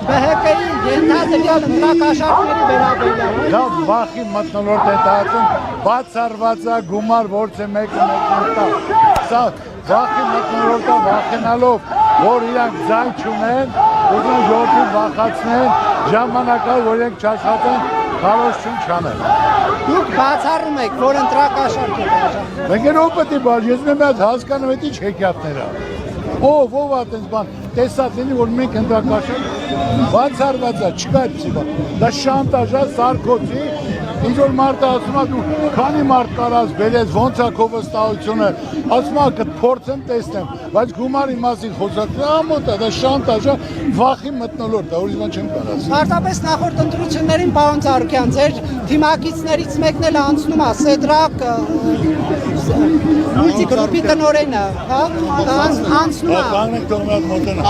Բհեկեի ենթադրյալ ընտրակաշարքների վերաբերյալ։ Դա վախի մթնոլորտ է դարձում, բացառված է գումար, որց է մեկը տա։ Սա վախի մթնոլորտը վախենալով, որ իրանք ձայն չունեն, ուզում ժողովրդին վախացնեն, ժամանակա, որ իրենք չաշխատեն, քարոզություն չանեն։ Դուք բացառում եք, որ ընտրակաշարք եք արժանանում։ Մենք են ով պետք է բաժ, ես մեզ հասկանում եմ ինչ հեքիաթները։ Ով այդպես բան, տեսած լինի, որ մենք ընտրակաշարք բացառված է, չկա այդպիսի բան։ Դա շանտաժ է, Սարկոզի, ինչ որ մարդը ասում է դու քանի մարդ կարաս բերես, ոնց է քո վստահությունը, ասում է կփորձեմ տեսնեմ, բայց գումարի մասին խոսակցը ամոթ է, դա շանտաժ է, վախի մթնոլորտ է, ուրիշ բան չեմ կարող ասել։ Պարզապես նախորդ ընտրություններին պարոն Ծառուկյան, ձեր թիմակիցներից մեկն էլ անցնում է Սեդրակ մուլտիգրուպի տնօրենը, հա, անցնում է։ Կանգնեք թող մի հատ մոտենա։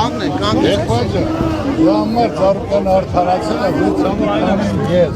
Կանգնեք։ Համար Ծառուկյանը արդարացել է, ես։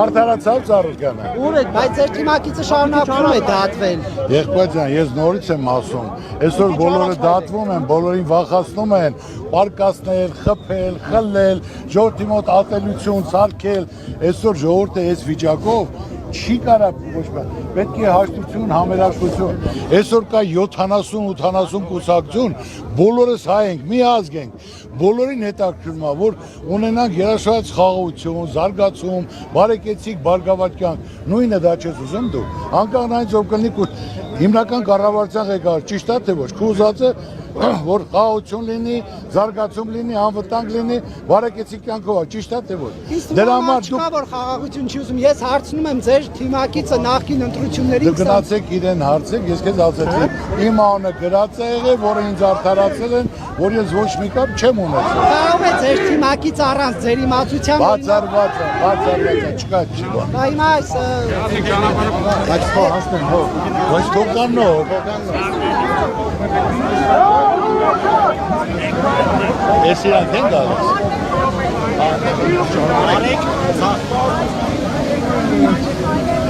Արդարացավ Ծառուկյանը։ Ուր է, բայց ձեր թիմակիցը շարունակում է դատվել։ Եղբայր ջան, ես նորից եմ ասում, այսօր բոլորը դատվում են, բոլորին վախացնում են, պարկասնել, խփել, խլել, ժողովրդի մոտ ատելություն, սարքել, այսօր ժողովուրդը այս վիճակով չի կարող ոչ բան, պետք է հաշտություն, համերաշխություն, այսօր կա 70-80 կուսակցություն, բոլորս հայ ենք, մի ազգ ենք, բոլորին հետաքրքրում է, որ ունենանք երաշխավորած խաղաղություն, զարգացում, բարեկեցիկ, բարգավաճ կյանք, նույնը դա չես ուզում դու, անկախ նրանից ով կլինի հիմնական կառավարության ղեկավար, ճիշտ է թե ոչ, քո ուզածը որ խաղաղություն լինի, զարգացում լինի, անվտանգ լինի, բարեկեցիկ կյանքով, ճիշտ է թե ոչ։ Դրա համար դուք որ խաղաղություն չի ուզում, ես հարցնում եմ ձեր թիմակիցը նախկին ընտրություններից։ Դուք գնացեք իրեն հարցեք, ես քեզ ասեցի, իմ անունը գրած է եղել, որը ինձ արդարացել են, որ ես ոչ մի կապ չեմ ունեցել։ Կարող է ձեր թիմակից առանց ձեր իմացության բացառված է, չկա չի բան։ Դա հիմա այս բայց թող հասնեն հո։ Ոչ թող կաննո։ Ես իրանք են գալիս։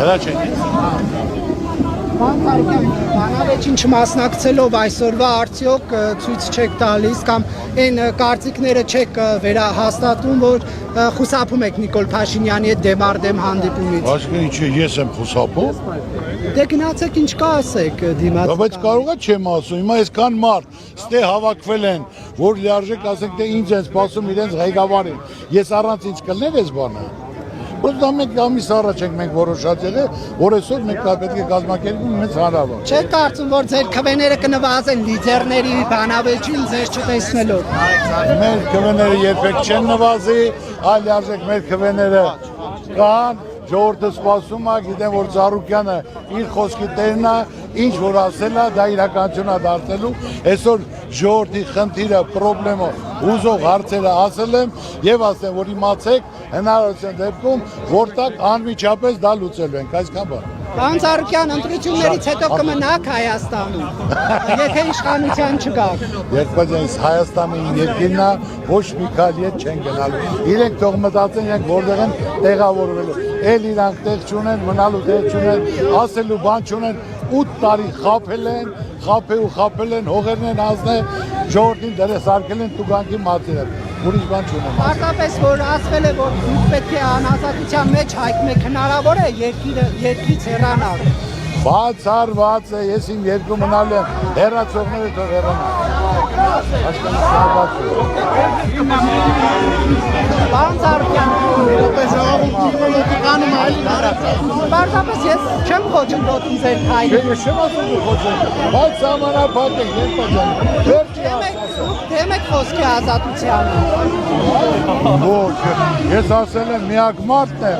Հələ չեն ես։ Բանավեճին չմասնակցելով այսօրվա արդյոք ցույց չեք տալիս կամ այն կարծիքները չեք վերահաստատում, որ խուսափում եք Նիկոլ Փաշինյանի հետ դեմարդեմ հանդիպումից։ Այսինքն ինչ ես եմ խուսափում։ Դե գնացեք ինչ կասեք դիմաց։ Բայց կարող է չեմ ասում, հիմա այսքան մարդ ստե հավաքվել են, որ լիարժեք ասենք թե ինձ են սպասում իրենց ղեկավարին։ Ես առանց ինձ կլներ այս բանը։ Ոչ դա մենք ամիս առաջ ենք մենք որոշած եղել, որ այսօր մենք պետք է կազմակերպում մեծ հարավը։ Չեք կարծում, որ ձեր քվեները կնվազեն լիդերների բանավեճին ձեզ չտեսնելով։ Մեր քվեները երբեք չեն նվազի, այլ լիարժեք մեր քվեները կան, ժողովուրդը սպասում է, գիտեմ որ Ծառուկյանը իր խոսքի տերն է, ինչ որ ասել է, դա իրականություն է դարձելու։ Այսօր ժողովրդի խնդիրը, պրոբլեմը, ուզող հարցերը ասել եմ եւ ասեմ, որ իմացեք հնարավորության դեպքում, որտեղ անմիջապես դա լուծելու ենք, այսքան բան։ Պարոն Ծառուկյան, ընտրություններից հետո կմնաք Հայաստանում, եթե իշխանության չգաք։ Երկբաձանից Հայաստանի երկիրն է, ոչ մի քայլ ետ չեն գնալու։ Իրենք թող մտածեն, իրենք որտեղ են տեղավորվելու։ Էլ իրանք տեղ չունեն, մնալու տեղ չունեն, ասելու բան չունեն, 8 տարի խաբել են, հողերն են ազնել, ժողովրդին դրես արկել են տուգանքի մատները։ Ուրիշ բան չունեմ։ Պարզապես որ ասվել է, որ դուք պետք է անազատության մեջ հայտնեք, հնարավոր է երկրից հեռանալ։ Բացառված է, ես իմ երկու մնալու եմ, հեռացողները թող հեռանան։ Պարոն Ծառուկյան, պարզապես ես չեմ խոչընդոտում ձեր քայլը։ Ես չեմ ասում որ խոչընդոտում, բայց սահմանափակ է, դեմ եք խոսքի ազատությանը։ Ոչ, ես ասել եմ միակ մարդն է,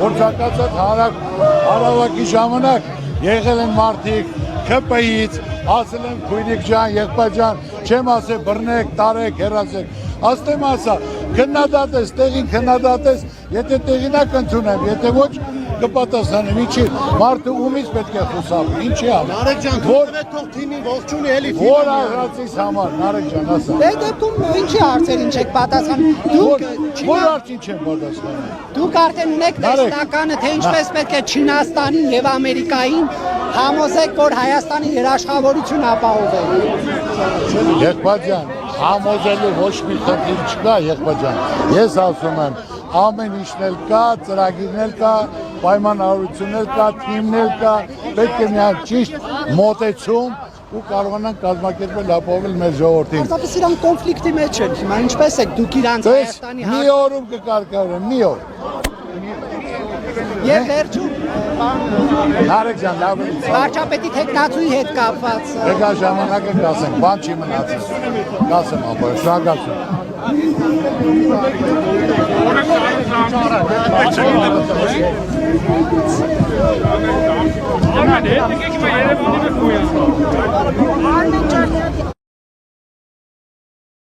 որ ցանկացած հարավակի ժամանակ եղել են մարդիկ ՔՊ-ից, ասել են քույրիկ ջան, եղբայր ջան, չեմ ասել բռնեք, տարեք, հեռացեք, ասեմ ասա, քննադատես, տեղին քննադատես, եթե տեղին է կընդունեմ, եթե ոչ կպատասխանեմ, ինչի մարդը ումից պետք է խուսափի, ինչի համար։ Նարեկ ջան, քո թող թիմին ողջունի էլի թիմը։ Որ առածից համար, Նարեկ ջան, ասա։ Դե դեպքում ինչի հարցերին չեք պատասխանում։ Որ արդին չեմ պատասխանում։ Դուք արդեն ունեք տեսնականը, թե ինչպես պետք է Չինաստանին եւ Ամերիկային համոզեք, որ Հայաստանի երաշխավորություն ապահովեք։ Եղբայրան, համոզելու ոչ մի խնդիր չկա, եղբայրան։ Ես ասում եմ, ամեն ինչն էլ կա, ծրագիրն էլ կա, պայմանավորությունն էլ կա, թիմն էլ կա, պետք է միայն ճիշտ մոտեցում ու կարողանանք կազմակերպել ապահովել մեր ժողովրդին։ Պարզապես իրանք կոնֆլիկտի մեջ են, հիմա ինչպես եք դուք իրանք Հայաստանի Մի օրում կկարգավորեմ, մի օր։ Եվ վերջում Նարեկ ջան, լավ է։ վարչապետի թեկնածուի հետ կապված Եկա ժամանակը կասենք, բան չի մնացել։ Կասեմ ապա, շնորհակալություն։ Yerevan'da